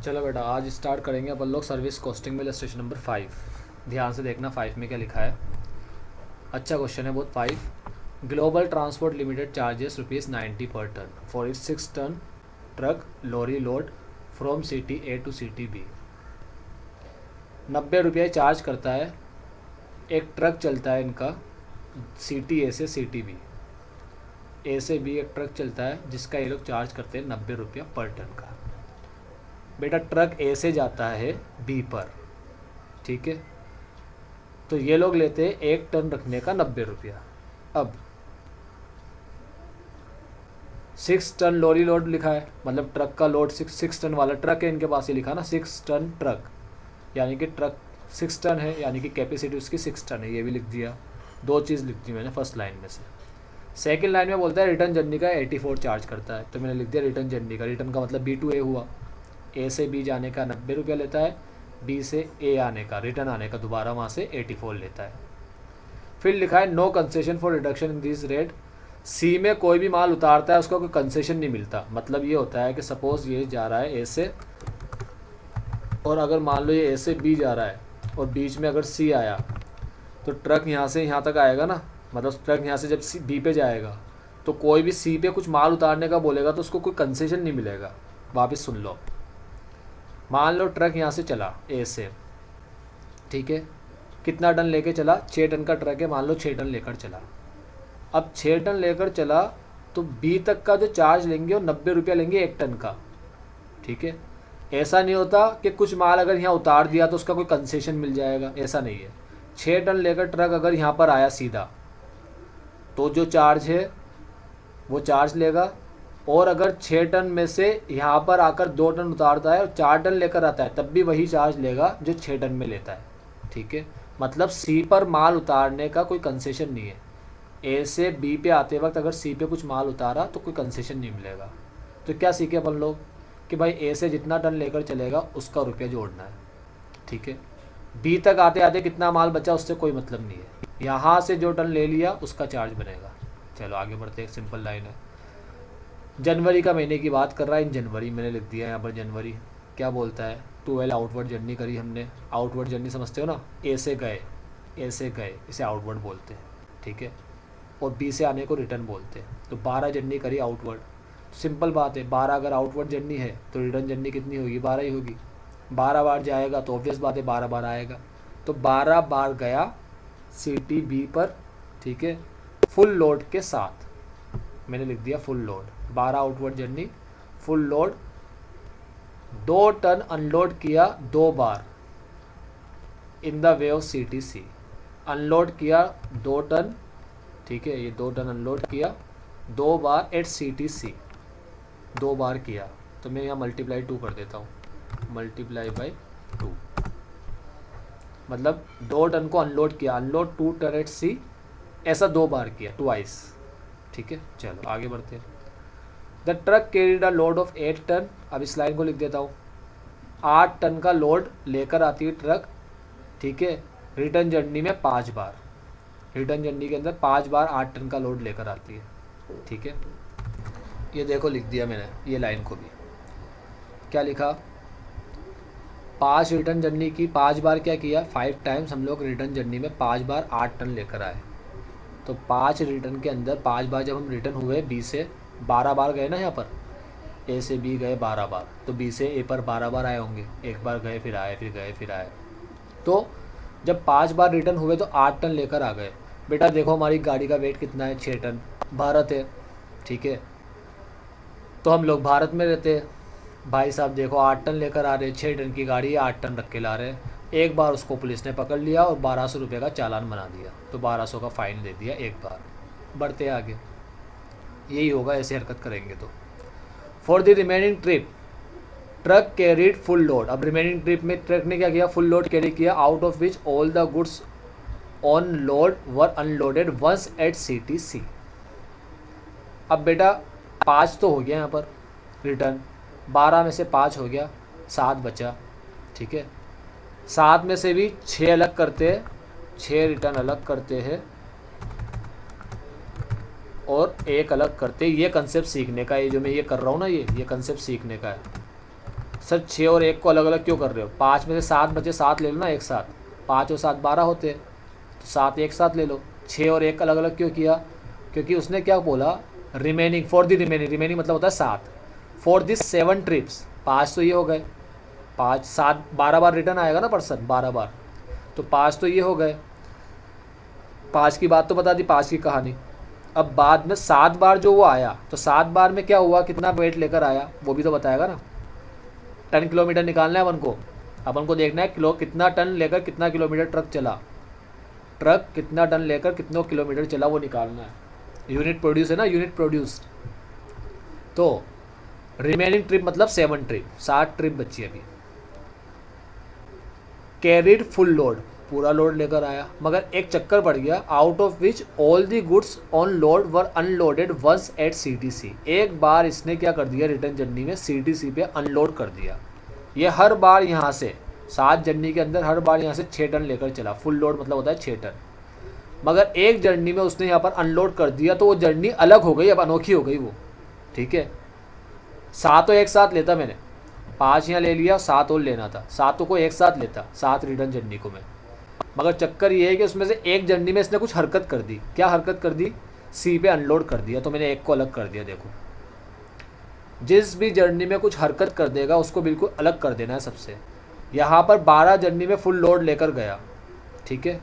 चलो बेटा, आज स्टार्ट करेंगे अपन लोग सर्विस कॉस्टिंग में इलस्ट्रेशन नंबर 5। ध्यान से देखना 5 में क्या लिखा है। अच्छा क्वेश्चन है बहुत। 5, ग्लोबल ट्रांसपोर्ट लिमिटेड चार्जेस ₹90 पर ton for its 6 ton truck lorry load from city A to city B. 90 रुपये चार्ज करता है, एक ट्रक चलता है इनका सिटी ए से सिटी बी। ए से बी एक ट्रक चलता है जिसका ये लोग चार्ज करते हैं 90 रुपया पर टन का। बेटा ट्रक ए से जाता है बी पर, ठीक है, तो ये लोग लेते हैं 1 टन रखने का 90 रुपया। अब 6 टन लॉरी लोड लिखा है, मतलब ट्रक का लोड 6 टन वाला ट्रक है इनके पास, ये लिखा ना 6 टन ट्रक, यानी कि ट्रक 6 टन है, यानी कि कैपेसिटी उसकी 6 टन है, ये भी लिख दिया। दो चीज़ लिख दी मैंने फर्स्ट लाइन में से। सेकंड लाइन में बोलता है रिटर्न जर्नी का 84 चार्ज करता है, तो मैंने लिख दिया रिटर्न जर्नी का। रिटर्न का मतलब बी टू ए हुआ, ए से बी जाने का 90 रुपया लेता है, बी से ए आने का रिटर्न आने का दोबारा वहाँ से 84 लेता है। फिर लिखा है no concession for reduction in this rate. C में कोई भी माल उतारता है उसका कोई कंसेशन नहीं मिलता। मतलब ये होता है कि सपोज़ ये जा रहा है ए से, और अगर मान लो ये ए से बी जा रहा है और बीच में अगर सी आया तो ट्रक यहाँ से यहाँ तक आएगा ना, मतलब ट्रक यहाँ से जब सी बी पे जाएगा तो कोई भी सी पे कुछ माल उतारने का बोलेगा तो उसको कोई कंसेशन नहीं मिलेगा। वापस सुन लो, मान लो ट्रक यहाँ से चला ए से, ठीक है, कितना टन लेके चला, 6 टन का ट्रक है, मान लो 6 टन लेकर चला। अब 6 टन लेकर चला तो बी तक का जो चार्ज लेंगे वो 90 रुपया लेंगे 1 टन का, ठीक है। ऐसा नहीं होता कि कुछ माल अगर यहाँ उतार दिया तो उसका कोई कंसेशन मिल जाएगा, ऐसा नहीं है। 6 टन लेकर ट्रक अगर यहाँ पर आया सीधा तो जो चार्ज है वो चार्ज लेगा, और अगर 6 टन में से यहाँ पर आकर 2 टन उतारता है और 4 टन लेकर आता है तब भी वही चार्ज लेगा जो 6 टन में लेता है, ठीक है। मतलब सी पर माल उतारने का कोई कंसेशन नहीं है। ए से बी पे आते वक्त अगर सी पे कुछ माल उतारा तो कोई कंसेशन नहीं मिलेगा। तो क्या सीखे अपन लोग कि भाई ए से जितना टन लेकर चलेगा उसका रुपया जोड़ना है, ठीक है। बी तक आते आते कितना माल बचा उससे कोई मतलब नहीं है, यहाँ से जो टन ले लिया उसका चार्ज बनेगा। चलो आगे बढ़ते, एक सिंपल लाइन है। जनवरी का महीने की बात कर रहा है, इन जनवरी मैंने लिख दिया यहाँ पर। जनवरी क्या बोलता है, 12 आउटवर्ड जर्नी करी हमने। आउटवर्ड जर्नी समझते हो ना, ए से गए, ए से गए इसे आउटवर्ड बोलते हैं, ठीक है, और बी से आने को रिटर्न बोलते हैं। तो 12 जर्नी करी आउटवर्ड। सिंपल बात है, 12 अगर आउटवर्ड जर्नी है तो रिटर्न जर्नी कितनी होगी, 12 ही होगी। 12 बार जाएगा तो ऑब्वियस बात है 12 बार आएगा। तो 12 बार गया सिटी बी पर, ठीक है, फुल लोड के साथ। मैंने लिख दिया full load, 12 outward journey, full load, 2 ton unload किया 2 बार in the way of city C. Unload किया 2 टन, ठीक है, ये 2 टन अनलोड किया 2 बार एट सिटी सी, 2 बार किया। तो मैं यहाँ मल्टीप्लाई 2 कर देता हूँ, मल्टीप्लाई बाई 2, मतलब 2 टन को अनलोड किया, अनलोड 2 टन एट सी, ऐसा 2 बार किया, ट्वाइस, ठीक है। चलो आगे बढ़ते हैं। The truck carried a load of 8 ton. अब इस लाइन को लिख देता हूँ, 8 टन का लोड लेकर आती है ट्रक, ठीक है, रिटर्न जर्नी में 5 बार। रिटर्न जर्नी के अंदर 5 बार 8 टन का लोड लेकर आती है, ठीक है। ये देखो लिख दिया मैंने ये लाइन को भी। क्या लिखा, 5 रिटर्न जर्नी की, 5 बार क्या किया, 5 टाइम्स हम लोग रिटर्न जर्नी में 5 बार 8 टन लेकर आए। तो 5 रिटर्न के अंदर 5 बार जब हम रिटर्न हुए बी से, 12 बार गए ना, यहाँ पर ए से बी गए 12 बार, तो बी से ए पर 12 बार आए होंगे। एक बार गए फिर आए, फिर गए फिर आए। तो जब 5 बार रिटर्न हुए तो 8 टन लेकर आ गए। बेटा देखो हमारी गाड़ी का वेट कितना है, 6 टन, भारत है, ठीक है, तो हम लोग भारत में रहते हैं। भाई साहब देखो 8 टन लेकर आ रहे, 6 टन की गाड़ी है, 8 टन रख के ला रहे हैं। एक बार उसको पुलिस ने पकड़ लिया और 1200 रुपये का चालान बना दिया, तो 1200 का फ़ाइन दे दिया एक बार। बढ़ते आगे, यही होगा, ऐसे हरकत करेंगे तो। For the remaining trip truck carried full load. अब रिमेनिंग ट्रिप में ट्रक ने क्या किया, फुल लोड कैरी किया, out of which all the goods on load were unloaded once at city C. अब बेटा 5 तो हो गया यहाँ पर रिटर्न, 12 में से 5 हो गया, 7 बचा, ठीक है। 7 में से भी 6 अलग करते हैं, 6 रिटर्न अलग करते हैं और 1 अलग करते हैं। ये कंसेप्ट सीखने का है, ये जो मैं ये कर रहा हूँ ना, ये कंसेप्ट सीखने का है। सर 6 और 1 को अलग अलग क्यों कर रहे हो? 5 में से 7 बचे, 7 ले लो ना एक साथ, 5 और 7 12 होते हैं, तो 7 एक साथ ले लो। 6 और 1 अलग अलग क्यों किया? क्योंकि उसने क्या बोला, remaining for the remaining, remaining मतलब होता है 7, फॉर दिस 7 ट्रिप्स। 5 तो ये हो गए, 5 7 12 बार रिटर्न आएगा ना पर्सन, 12 बार, तो 5 तो ये हो गए। 5 की बात तो बता दी, 5 की कहानी। अब बाद में 7 बार जो वो आया, तो 7 बार में क्या हुआ, कितना वेट लेकर आया वो भी तो बताएगा ना। 10 किलोमीटर निकालना है अपन को देखना है कितना टन लेकर कितना किलोमीटर ट्रक चला, ट्रक कितना टन लेकर कितनों किलोमीटर चला वो निकालना है। यूनिट प्रोड्यूस है ना, यूनिट प्रोड्यूस्ड। तो रिमेनिंग ट्रिप मतलब 7 ट्रिप, 7 ट्रिप बची अभी। कैरिड फुल लोड, पूरा लोड लेकर आया, मगर एक चक्कर पड़ गया, out of which all the goods on load were unloaded once at CTC. एक बार इसने क्या कर दिया, रिटर्न जर्नी में सीटीसी पे अनलोड कर दिया। ये हर बार यहाँ से 7 जर्नी के अंदर हर बार यहाँ से 6 टन लेकर चला, फुल लोड मतलब होता है 6 टन, मगर एक जर्नी में उसने यहाँ पर अनलोड कर दिया, तो वो जर्नी अलग हो गई, अब अनोखी हो गई वो। ठीक है, 7 तो एक साथ लेता मैंने, 5 यहाँ ले लिया, 7 और लेना था, 7 को एक साथ लेता, 7 रिटर्न जर्नी को मैं, मगर चक्कर ये है कि उसमें से एक जर्नी में इसने कुछ हरकत कर दी। क्या हरकत कर दी? सी पे अनलोड कर दिया, तो मैंने एक को अलग कर दिया। देखो, जिस भी जर्नी में कुछ हरकत कर देगा उसको बिल्कुल अलग कर देना है सबसे। यहाँ पर 12 जर्नी में फुल लोड लेकर गया, ठीक है,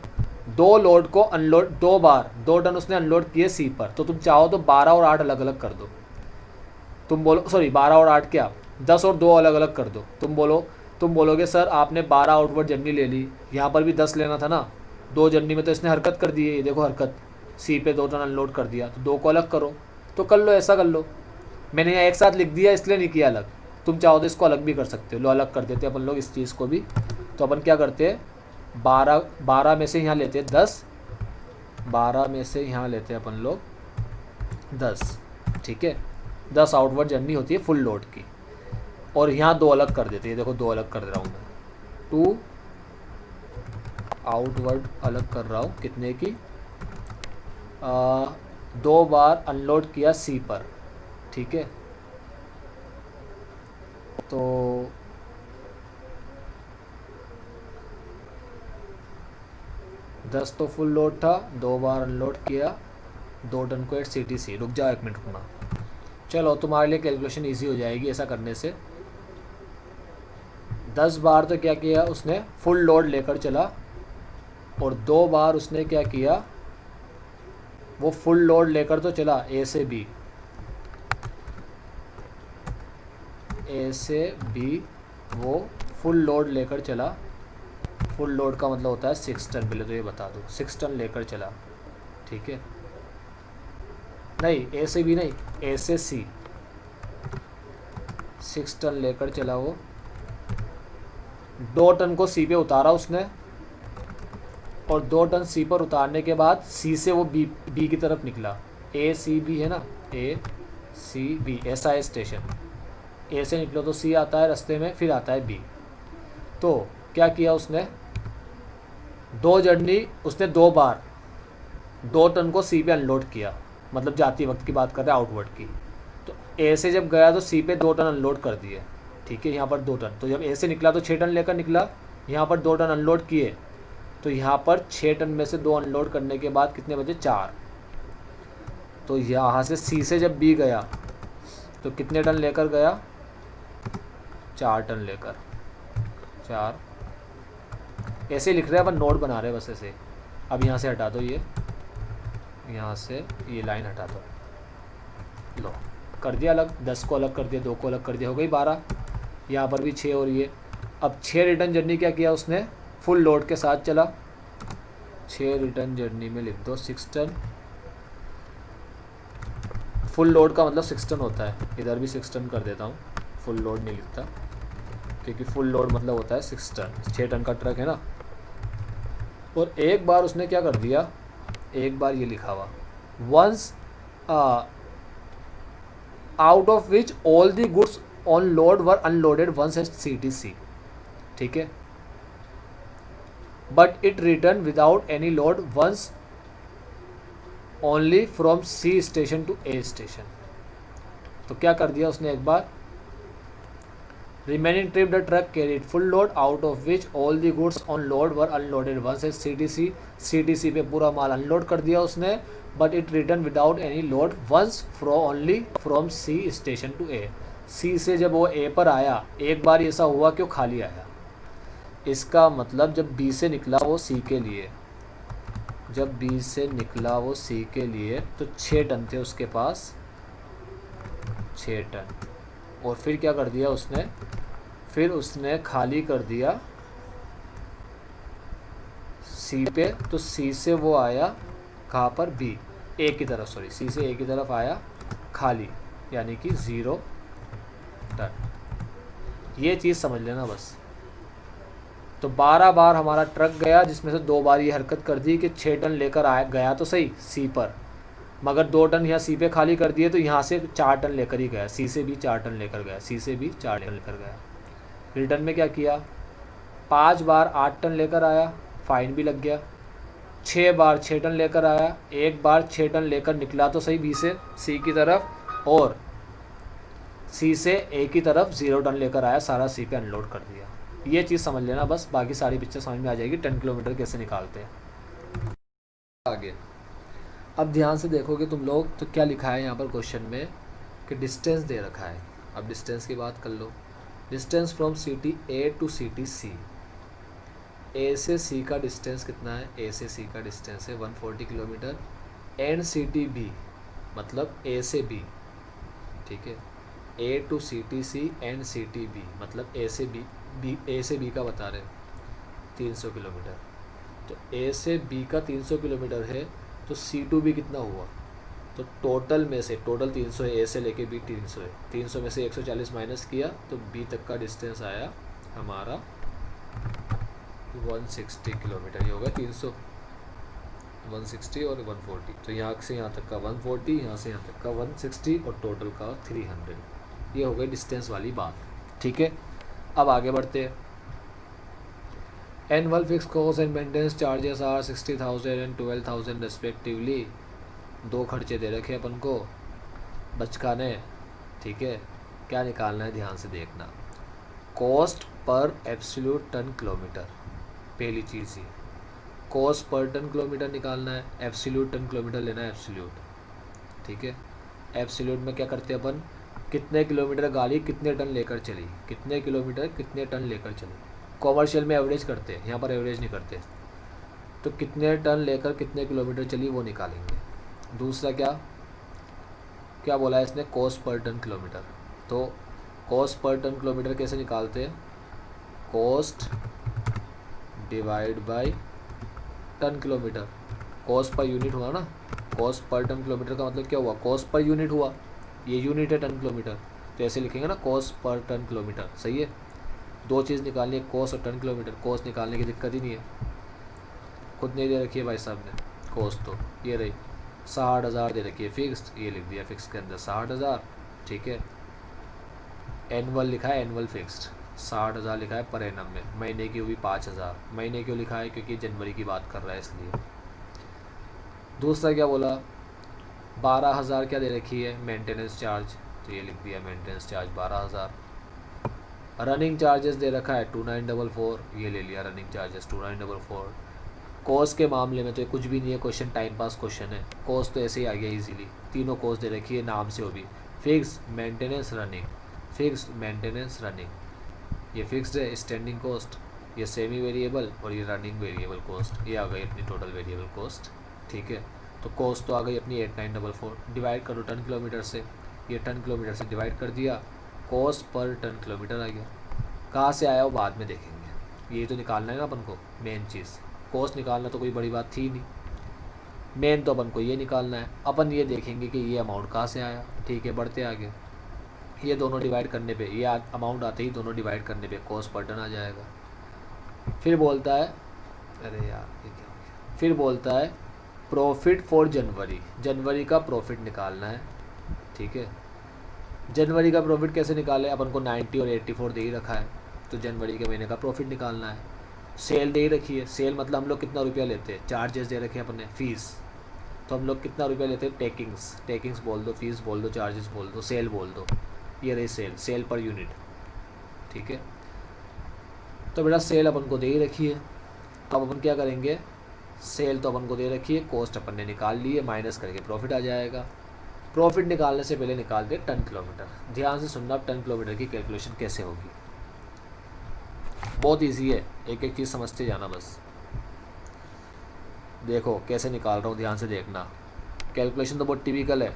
2 लोड को अनलोड, 2 बार 2 टन उसने अनलोड किए सी पर, तो तुम चाहो तो 12 और 8 अलग अलग कर दो। तुम बोलो, सॉरी 12 और 8 क्या, 10 और 2 अलग अलग कर दो। तुम बोलोगे सर आपने 12 आउटवर्ड जर्नी ले ली, यहाँ पर भी 10 लेना था ना, 2 जर्नी में तो इसने हरकत कर दी है, ये देखो हरकत, सी पे 2 टन अनलोड कर दिया, तो 2 को अलग करो, तो कर लो, ऐसा कर लो। मैंने यहाँ एक साथ लिख दिया इसलिए नहीं किया अलग, तुम चाहो तो इसको अलग भी कर सकते हो। लो, अलग कर देते अपन लोग इस चीज़ को भी। तो अपन क्या करते हैं, 12 में से यहाँ लेते हैं 10, 12 में से यहाँ लेते हैं अपन लोग 10, ठीक है, 10 आउटवर्ड जर्नी होती है फुल लोड की, और यहाँ 2 अलग कर देते हैं। देखो 2 अलग कर दे रहा हूँ मैं, 2 आउटवर्ड अलग कर रहा हूँ, कितने की, 2 बार अनलोड किया सी पर, ठीक है, तो 10 तो फुल लोड था, 2 बार अनलोड किया, 2 टन को एट सीटीसी। रुक जाओ 1 मिनट रुकना, चलो तुम्हारे लिए कैलकुलेशन इजी हो जाएगी ऐसा करने से। 10 बार तो क्या किया उसने, फुल लोड लेकर चला, और 2 बार उसने क्या किया, वो फुल लोड लेकर तो चला ए से बी, ए से बी वो फुल लोड लेकर चला। फुल लोड का मतलब होता है 6 टन, पहले तो ये बता दो, 6 टन लेकर चला, ठीक है, नहीं ए से बी नहीं, ए से सी, 6 टन लेकर चला वो। 2 टन को सी पे उतारा उसने, और 2 टन सी पर उतारने के बाद सी से वो बी की तरफ निकला। ए सी बी है ना, ए सी बी, ऐसा है स्टेशन, ए से निकलो तो सी आता है रास्ते में, फिर आता है बी। तो क्या किया उसने, 2 जर्नी उसने 2 बार 2 टन को सी पे अनलोड किया, मतलब जाती वक्त की बात कर रहे हैं, आउटवर्ड की। तो ए से जब गया तो सी पे 2 टन अनलोड कर दिए, ठीक है, यहाँ पर 2 टन, तो जब ए से निकला तो 6 टन लेकर निकला, यहाँ पर 2 टन अनलोड किए, तो यहाँ पर 6 टन में से 2 अनलोड करने के बाद कितने बचे, 4। तो यहाँ से सी से जब बी गया तो कितने टन लेकर गया, 4 टन लेकर, 4। ऐसे लिख रहे हैं अपन, नोट बना रहे हैं बस ऐसे। अब यहाँ से हटा दो ये, यहाँ से ये लाइन हटा दो, लो कर दिया अलग, 10 को अलग कर दिया, 2 को अलग कर दिया, हो गई 12। यहाँ पर भी 6 और ये, अब 6 रिटर्न जर्नी क्या किया उसने, फुल लोड के साथ चला। 6 रिटर्न जर्नी में लिख दो 6 टन, फुल लोड का मतलब 6 टन होता है, इधर भी 6 टन कर देता हूँ, फुल लोड नहीं लिखता क्योंकि फुल लोड मतलब होता है 6 टन, 6 टन का ट्रक है ना। और एक बार उसने क्या कर दिया, एक बार ये लिखा हुआ, once out of which all the goods on load were unloaded once at city C, ठीक है, but it return without any load once only from C station to A station. तो क्या कर दिया उसने, एक बार remaining trip the truck carried full load out of which all the goods on load were unloaded. Once A C पे पूरा माल अनलोड कर दिया उसने, but it return without any load once only from C station to A. C से जब वो ए पर आया, एक बार ऐसा हुआ कि वो खाली आया। इसका मतलब जब बी से निकला वो सी के लिए, जब बी से निकला वो सी के लिए तो 6 टन थे उसके पास, 6 टन। और फिर क्या कर दिया उसने, फिर उसने खाली कर दिया सी पे, तो सी से वो आया कहाँ पर, बी, ए की तरफ, सॉरी सी से ए की तरफ आया खाली, यानी कि 0 टन। ये चीज़ समझ लेना बस। तो 12 बार हमारा ट्रक गया, जिसमें से 2 बार ये हरकत कर दी कि 6 टन लेकर आया, गया तो सही सी पर, मगर 2 टन यहाँ सी पे खाली कर दिए, तो यहाँ से 4 टन लेकर ही गया, सी से भी 4 टन लेकर गया, सी से भी 4 टन लेकर गया। रिटर्न में क्या किया, 5 बार 8 टन लेकर आया, फाइन भी लग गया। 6 बार 6 टन लेकर आया, एक बार 6 टन लेकर निकला तो सही बी से सी की तरफ, और सी से ए की तरफ 0 टन लेकर आया, सारा सी पे अनलोड कर दिया। ये चीज़ समझ लेना बस, बाकी सारी पिक्चर समझ में आ जाएगी 10 किलोमीटर कैसे निकालते हैं। आगे अब ध्यान से देखोगे तुम लोग तो क्या लिखा है यहाँ पर क्वेश्चन में कि डिस्टेंस दे रखा है। अब डिस्टेंस की बात कर लो। Distance from city A to city C. A से सी का डिस्टेंस कितना है, ए से सी का डिस्टेंस है 140 किलोमीटर। एंड सिटी बी, मतलब ए से बी, ठीक है, A to city C and city B, मतलब ए से बी, ए से बी का बता रहे 300 किलोमीटर। तो ए से बी का 300 किलोमीटर है, तो सी टू बी कितना हुआ, तो टोटल में से, टोटल 300 है, ए से लेके बी 300 है, 300 में से 140 माइनस किया तो बी तक का डिस्टेंस आया हमारा 160 किलोमीटर। ये होगा 300, 160 और 140, तो यहाँ से यहाँ तक का 140, यहाँ से यहाँ तक का 160 और टोटल का 300। ये हो गई डिस्टेंस वाली बात, ठीक है। अब आगे बढ़ते हैं। Annual fix cost and maintenance charges are 60,000 and 12,000 respectively. 2 खर्चे दे रखे अपन को बचकाने, ठीक है। क्या निकालना है ध्यान से देखना, cost per absolute ton kilometre, पहली चीज़ ये कॉस्ट पर टन किलोमीटर निकालना है, एब्सोल्यूट टन किलोमीटर लेना है, एब्सोल्यूट, ठीक है। एब्सोल्यूट में क्या करते हैं अपन, कितने किलोमीटर गाड़ी कितने टन लेकर चली, कितने किलोमीटर कितने टन लेकर चली। कॉमर्शियल में एवरेज करते हैं, यहाँ पर एवरेज नहीं करते। तो कितने टन लेकर कितने किलोमीटर चली वो निकालेंगे। दूसरा क्या क्या बोला है इसने, कॉस्ट पर टन किलोमीटर। तो कॉस्ट पर टन किलोमीटर कैसे निकालते हैं, cost divide by ton kilometre. Cost per unit हुआ ना, कॉस्ट पर टन किलोमीटर का मतलब क्या हुआ, कॉस्ट पर यूनिट हुआ, ये यूनिट है टन किलोमीटर, तो ऐसे लिखेंगे ना, कॉस्ट पर टन किलोमीटर, सही है। 2 चीज़ निकालनी है, कॉस्ट और टन किलोमीटर। कॉस्ट निकालने की दिक्कत ही नहीं है, खुद नहीं दे रखी है भाई साहब ने कॉस्ट, तो ये रही 60,000 दे रखी है फिक्स्ड, ये लिख दिया फिक्स के अंदर 60,000, ठीक है। एनुअल लिखा है, एनुअल फिक्स्ड 60,000 लिखा है पर एनम में। महीने की हुई 5,000, महीने क्यों लिखा है, क्योंकि जनवरी की बात कर रहा है इसलिए। दूसरा क्या बोला, 12,000 क्या दे रखी है, मेंटेनेंस चार्ज, तो ये लिख दिया मेंटेनेंस चार्ज 12,000। रनिंग चार्जेस दे रखा है 2944, ये ले लिया रनिंग चार्जेस 2944। कॉस्ट के मामले में तो ये कुछ भी नहीं है, क्वेश्चन टाइम पास क्वेश्चन है, कॉस्ट तो ऐसे ही आ गया इजीली। तीनों कॉस्ट दे रखी है नाम से, वो भी fix, maintenance, running, fix, maintenance, running. ये फिक्स्ड है स्टैंडिंग कॉस्ट, ये सेमी वेरिएबल और ये रनिंग वेरिएबल कॉस्ट, ये आ गई अपनी टोटल वेरिएबल कॉस्ट, ठीक है। तो कॉस्ट तो आ गई अपनी 8944, डिवाइड करो टन किलोमीटर से, ये टन किलोमीटर से डिवाइड कर दिया, कॉस्ट पर टन किलोमीटर आ गया। कहाँ से आया वो बाद में देखेंगे, ये तो निकालना है ना अपन को, मेन चीज़ कॉस्ट निकालना तो कोई बड़ी बात थी नहीं, मेन तो अपन को ये निकालना है। अपन ये देखेंगे कि ये अमाउंट कहाँ से आया, ठीक है। बढ़ते आगे, ये दोनों डिवाइड करने पे, ये अमाउंट आते ही दोनों डिवाइड करने पे कॉस्ट पर टन आ जाएगा। फिर बोलता है, अरे यार ये क्या हो गया, फिर बोलता है प्रॉफिट फॉर जनवरी, जनवरी का प्रॉफिट निकालना है, ठीक है। जनवरी का प्रॉफिट कैसे निकाले, अपन को 90 और 84 दे ही रखा है, तो जनवरी के महीने का प्रॉफिट निकालना है। सेल दे ही रखी है, सेल मतलब हम लोग कितना रुपया लेते हैं, चार्जेस दे रखे हैं अपने, फीस, तो हम लोग कितना रुपया लेते हैं, टेकिंग्स, टेकिंग्स बोल दो, फीस बोल दो, चार्जेस बोल दो, सेल बोल दो, ये रही सेल, सेल पर यूनिट, ठीक है। तो बेटा सेल अपन को दे ही रखी है, तो अब अपन क्या करेंगे, सेल तो अपन को दे रखी है, कॉस्ट अपन ने निकाल ली है, माइनस करके प्रॉफिट आ जाएगा। प्रॉफिट निकालने से पहले निकाल दे टन किलोमीटर। ध्यान से सुनना, टन किलोमीटर की कैलकुलेशन कैसे होगी, बहुत इजी है, एक एक चीज़ समझते जाना बस। देखो कैसे निकाल रहा हूँ, ध्यान से देखना। कैलकुलेशन तो बहुत टिपिकल है,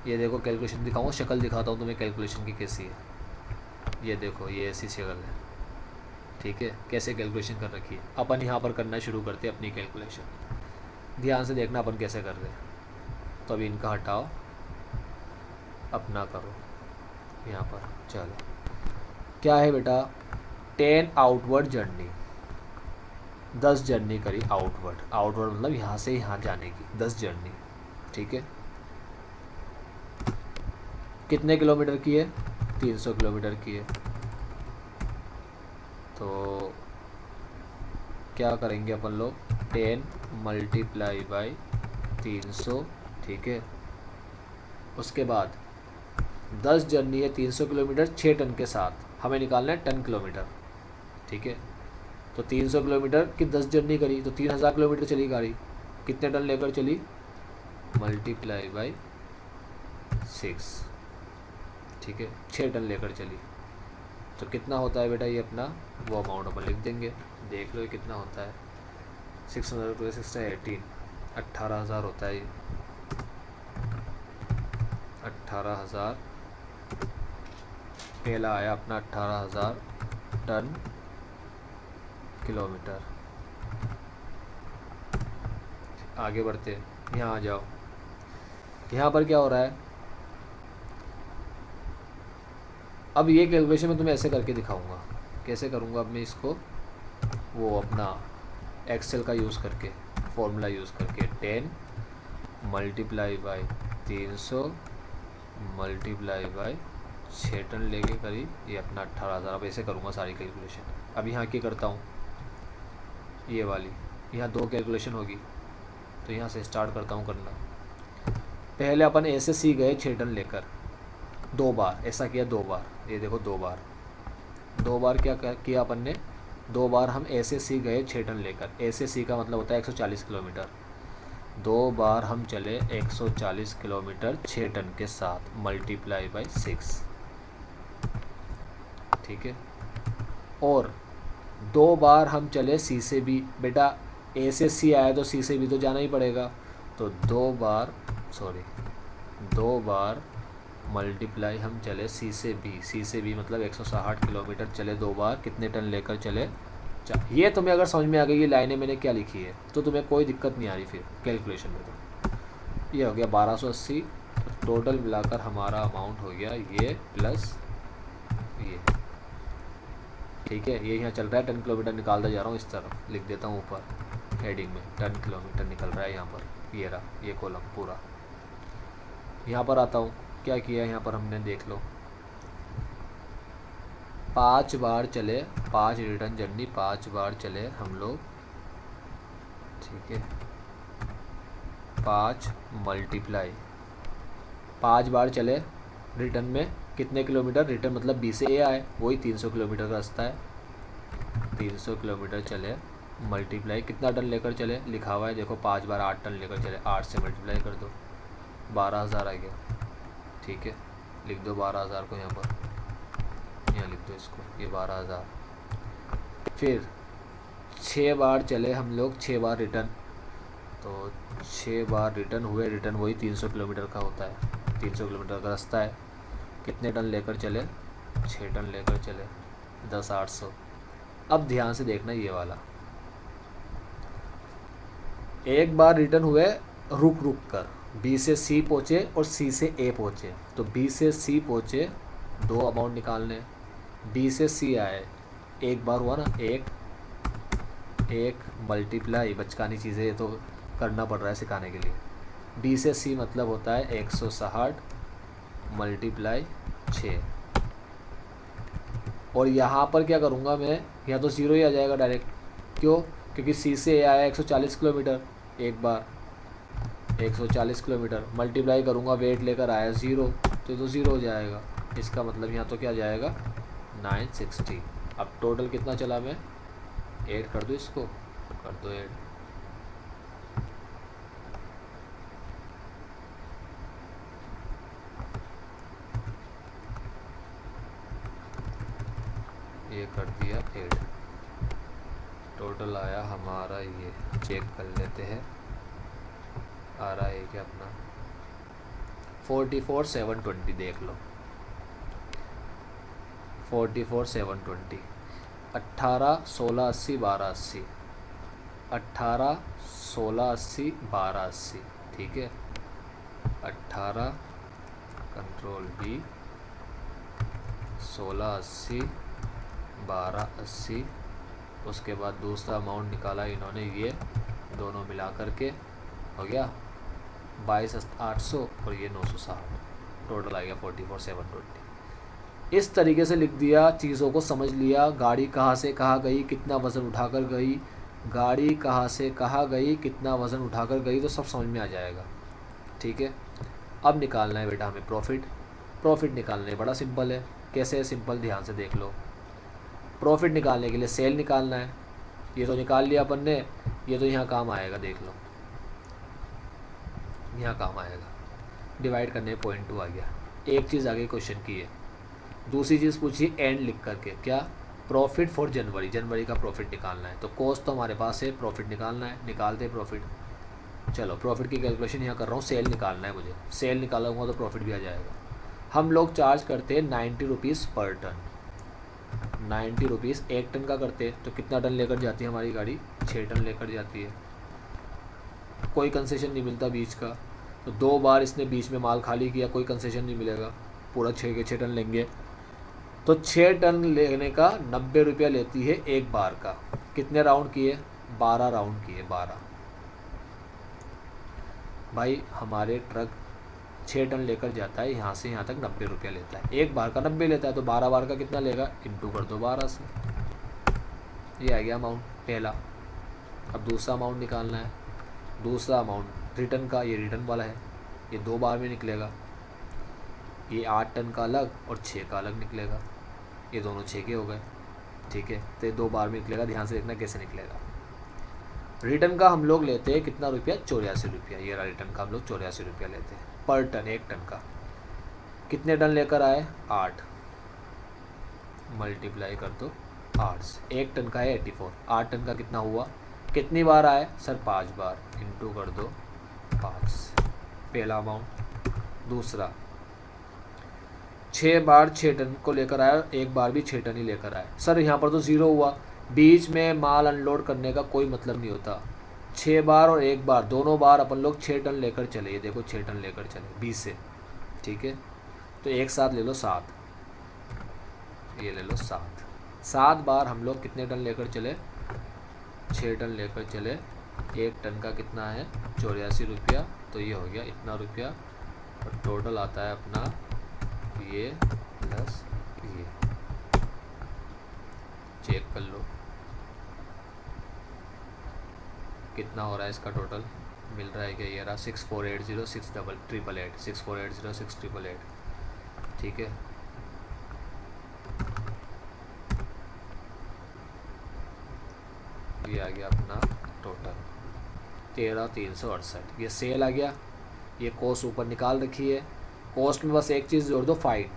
ये देखो कैलकुलेशन दिखाऊंगा, शक्ल दिखाता हूँ तुम्हें कैलकुलेशन की कैसी है। ये देखो ये ऐसी शक्ल है, ठीक है, कैसे कैलकुलेशन कर रखी है। अपन यहाँ पर करना शुरू करते हैं अपनी कैलकुलेशन। ध्यान से देखना अपन कैसे कर रहे हैं। तो अभी इनका हटाओ, अपना करो यहाँ पर। चलो क्या है बेटा, 10 आउटवर्ड जर्नी, 10 जर्नी करी आउटवर्ड। आउटवर्ड मतलब यहाँ से यहाँ जाने की 10 जर्नी, ठीक है। कितने किलोमीटर की है, 300 किलोमीटर की है। तो क्या करेंगे अपन लोग, 10 मल्टीप्लाई बाई 300, ठीक है। उसके बाद 10 जर्नी है 300 किलोमीटर 6 टन के साथ, हमें निकालना है टन किलोमीटर, ठीक है। तो 300 किलोमीटर की 10 जर्नी करी तो 3000 किलोमीटर चली गाड़ी, कितने टन लेकर चली, मल्टीप्लाई बाई 6, ठीक है, 6 टन लेकर चली। तो कितना होता है बेटा ये अपना, वो अमाउंट अपन लिख देंगे, देख लो ये कितना होता है। 600 6 18, 18,000 होता है ये, 18,000 पहला आया अपना 18,000 टन किलोमीटर। आगे बढ़ते, यहाँ आ जाओ। यहाँ पर क्या हो रहा है, अब ये कैलकुलेशन मैं तुम्हें ऐसे करके दिखाऊंगा, कैसे करूँगा अब मैं इसको, वो अपना एक्सेल का यूज़ करके, फॉर्मूला यूज़ करके, 10 multiply by 300 multiply by 6 ton लेके करी ये अपना 18,000। अब ऐसे करूँगा सारी कैलकुलेशन। अब यहाँ की करता हूँ, ये वाली, यहाँ 2 कैलकुलेशन होगी, तो यहाँ से स्टार्ट करता हूँ करना। पहले अपन ऐसे सी गए 6 टन लेकर, 2 बार ऐसा किया, 2 बार, ये देखो 2 बार, 2 बार क्या किया अपन ने, 2 बार हम ऐसे सी गए 6 टन लेकर। ऐसे सी का मतलब होता है 140 किलोमीटर। 2 बार हम चले 140 किलोमीटर 6 टन के साथ, मल्टीप्लाई बाई 6, ठीक है। और 2 बार हम चले सी से बी, बेटा ए से सी आया तो सी से बी तो जाना ही पड़ेगा, तो 2 बार मल्टीप्लाई हम चले सी से बी, सी से बी मतलब 160 किलोमीटर चले 2 बार, कितने टन लेकर चले। ये तुम्हें अगर समझ में आ गई ये लाइनें मैंने क्या लिखी है, तो तुम्हें कोई दिक्कत नहीं आ रही फिर कैलकुलेशन में। तो ये हो गया 1280, तो टोटल मिलाकर हमारा अमाउंट हो गया ये प्लस ये, ठीक है। ये यहाँ चल रहा है, टन किलोमीटर निकालता जा रहा हूँ, इस तरह लिख देता हूँ ऊपर हेडिंग में, टन किलोमीटर निकल रहा है यहाँ पर, ये रहा ये कॉलम पूरा। यहाँ पर आता हूँ, क्या किया यहाँ पर हमने, देख लो, 5 बार चले, 5 रिटर्न जर्नी 5 बार चले हम लोग, ठीक है। 5 मल्टीप्लाई 5 बार चले रिटर्न में कितने किलोमीटर, रिटर्न मतलब बी से ए आए, वही 300 किलोमीटर का रास्ता है, 300 किलोमीटर चले, मल्टीप्लाई कितना टन लेकर चले, लिखा हुआ है देखो, 5 बार 8 टन लेकर चले, 8 से मल्टीप्लाई कर दो, 12,000 आ गया, ठीक है। लिख दो 12,000 को यहाँ पर, यहाँ लिख दो इसको, ये 12,000। फिर 6 बार चले हम लोग, 6 बार रिटर्न, तो 6 बार रिटर्न हुए, रिटर्न वही 300 किलोमीटर का होता है, 300 किलोमीटर का रास्ता है, कितने टन लेकर चले, 6 टन लेकर चले, 10,800। अब ध्यान से देखना ये वाला, एक बार रिटर्न हुए रुक रुक कर, बी से सी पहुँचे और सी से ए पहुँचे, तो बी से सी पहुँचे, 2 अमाउंट निकालने, बी से सी आए, एक बार हुआ ना, एक मल्टीप्लाई, बचकानी चीज़ें ये तो करना पड़ रहा है सिखाने के लिए। बी से सी मतलब होता है 160 मल्टीप्लाई 6, और यहाँ पर क्या करूँगा मैं, यहाँ तो 0 ही आ जाएगा डायरेक्ट, क्यों, क्योंकि सी से ए आया 140 किलोमीटर, एक बार 140 किलोमीटर मल्टीप्लाई करूँगा, वेट लेकर आया 0, तो 0 हो जाएगा, इसका मतलब यहाँ तो क्या जाएगा 960। अब टोटल कितना चला, मैं ऐड कर दूँ, इसको कर दो ऐड। ये कर दिया ऐड, टोटल आया हमारा, ये चेक कर लेते हैं आ रहा है क्या अपना 44,720। देख लो 44,720, 18, 16, 80, 12, 80, 18, 16, 80, 12, 80। ठीक है, 18 कंट्रोल B, 16, 80, 12, 80। उसके बाद दूसरा अमाउंट निकाला इन्होंने, ये दोनों मिला करके हो गया 22,800 और ये 960, टोटल आ गया 44,720। इस तरीके से लिख दिया, चीज़ों को समझ लिया, गाड़ी कहाँ से कहाँ गई, कितना वज़न उठाकर गई, गाड़ी कहाँ से कहाँ गई, कितना वज़न उठाकर गई, तो सब समझ में आ जाएगा। ठीक है, अब निकालना है बेटा हमें प्रॉफिट। प्रॉफिट निकालना है, बड़ा सिंपल है। कैसे है सिंपल, ध्यान से देख लो। प्रॉफिट निकालने के लिए सेल निकालना है, ये तो निकाल लिया अपन ने, ये तो यहाँ काम आएगा, देख लो यहाँ काम आएगा। डिवाइड करने 0.2 आ गया। एक चीज़ आगे क्वेश्चन की है, दूसरी चीज़ पूछिए एंड लिख करके, क्या प्रॉफिट फॉर जनवरी, जनवरी का प्रॉफिट निकालना है। तो कॉस्ट तो हमारे पास है, प्रॉफिट निकालना है, निकालते हैं प्रॉफिट। चलो प्रॉफिट की कैलकुलेशन यहाँ कर रहा हूँ, सेल निकालना है मुझे, सेल निकालूंगा तो प्रॉफिट भी आ जाएगा। हम लोग चार्ज करते हैं 90 रुपीज़ पर टन, 90 रुपीज़ 1 टन का करते हैं। तो कितना टन लेकर जाती है हमारी गाड़ी, 6 टन लेकर जाती है। कोई कंसेशन नहीं मिलता बीच का, तो 2 बार इसने बीच में माल खाली किया, कोई कंसेशन नहीं मिलेगा, पूरा 6 के 6 टन लेंगे। तो 6 टन लेने का 90 रुपया लेती है एक बार का। कितने राउंड किए, 12 राउंड किए, 12। भाई हमारे ट्रक 6 टन लेकर जाता है, यहाँ से यहाँ तक 90 रुपया लेता है, एक बार का 90 लेता है, तो 12 बार का कितना लेगा, इंटू कर दो 12 से। ये आ गया अमाउंट पहला। अब दूसरा अमाउंट निकालना है, दूसरा अमाउंट रिटर्न का, ये रिटर्न वाला है, ये 2 बार में निकलेगा। ये 8 टन का अलग और 6 का अलग निकलेगा, ये दोनों 6 के हो गए। ठीक है, तो ये 2 बार में निकलेगा, ध्यान से देखना कैसे निकलेगा। रिटर्न का हम लोग लेते हैं कितना रुपया, 84 रुपया। ये रिटर्न का हम लोग 84 रुपया लेते हैं पर टन, 1 टन का। कितने टन लेकर आए, 8, मल्टीप्लाई कर दो 8 से, 1 टन का है 84, 8 टन का कितना हुआ, कितनी बार आए सर, 5 बार, इंटू कर दो 5 से, पहला अमाउंट। दूसरा 6 बार 6 टन को लेकर आया, एक बार भी 6 टन ही लेकर आए। सर यहाँ पर तो ज़ीरो हुआ, बीच में माल अनलोड करने का कोई मतलब नहीं होता। 6 बार और एक बार, दोनों बार अपन लोग 6 टन लेकर चले, ये देखो 6 टन लेकर चले 20 से। ठीक है, तो एक साथ ले लो 7, ये ले लो 7, 7 बार हम लोग कितने टन लेकर चले, 6 टन लेकर चले। 1 टन का कितना है, 84 रुपया, तो ये हो गया इतना रुपया, और टोटल आता है अपना ये प्लस ये, चेक कर लो कितना हो रहा है इसका टोटल, मिल रहा है क्या, ये रहा 6480 688 6480 688। ठीक है, ये आ गया अपना टोटल 13,368। ये सेल आ गया, ये कॉस्ट ऊपर निकाल रखी है। कॉस्ट में बस एक चीज़ जोड़ दो, फाइन,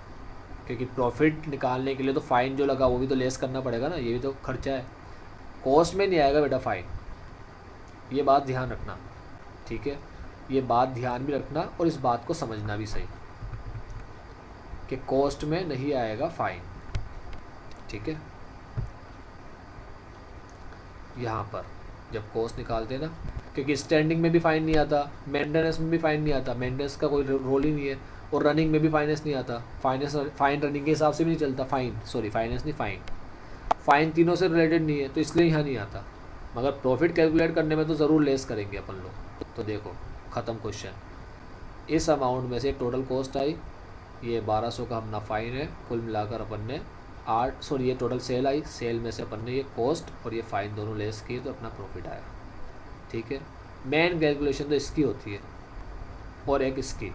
क्योंकि प्रॉफिट निकालने के लिए तो फ़ाइन जो लगा वो भी तो लेस करना पड़ेगा ना, ये भी तो खर्चा है। कॉस्ट में नहीं आएगा बेटा फ़ाइन, ये बात ध्यान रखना। ठीक है, ये बात ध्यान भी रखना और इस बात को समझना भी सही कि कॉस्ट में नहीं आएगा फ़ाइन। ठीक है, यहाँ पर जब कॉस्ट निकालते हैं ना, क्योंकि स्टैंडिंग में भी फ़ाइन नहीं आता, मेंटेनेंस में भी फ़ाइन नहीं आता, मेंटेनेंस का कोई रोल ही नहीं है, और रनिंग में भी फाइनेंस नहीं आता। फ़ाइन रनिंग के हिसाब से भी नहीं चलता, फाइनेंस नहीं, फ़ाइन तीनों से रिलेटेड नहीं है, तो इसलिए यहाँ नहीं आता। मगर प्रॉफिट कैलकुलेट करने में तो ज़रूर लेस करेंगे अपन लोग। तो देखो ख़त्म क्वेश्चन। इस अमाउंट में से टोटल कॉस्ट आई, ये 1200 का अपना फ़ाइन है, कुल मिलाकर अपन ने ये टोटल सेल आई, सेल में से अपन ने ये कॉस्ट और ये फ़ाइन दोनों लेस किए, तो अपना प्रॉफिट आया। ठीक है, मेन कैलकुलेशन तो इसकी होती है, और एक इसकी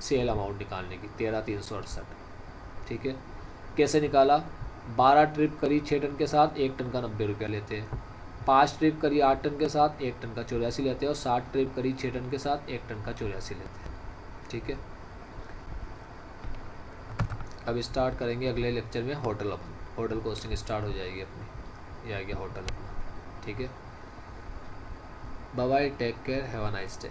सेल अमाउंट निकालने की 13,368। ठीक है, कैसे निकाला, 12 ट्रिप करी 6 टन के साथ 1 टन का 90 रुपया लेते हैं। 5 ट्रिप करी 8 टन के साथ 1 टन का 84 लेते हैं। और 60 ट्रिप करी 6 टन के साथ 1 टन का 84 लेते हैं। ठीक है, अब स्टार्ट करेंगे अगले लेक्चर में होटल। अपन होटल कॉस्टिंग स्टार्ट हो जाएगी अपनी, ये आ गया होटल अपना। ठीक है, bye bye, take care, have a nice day.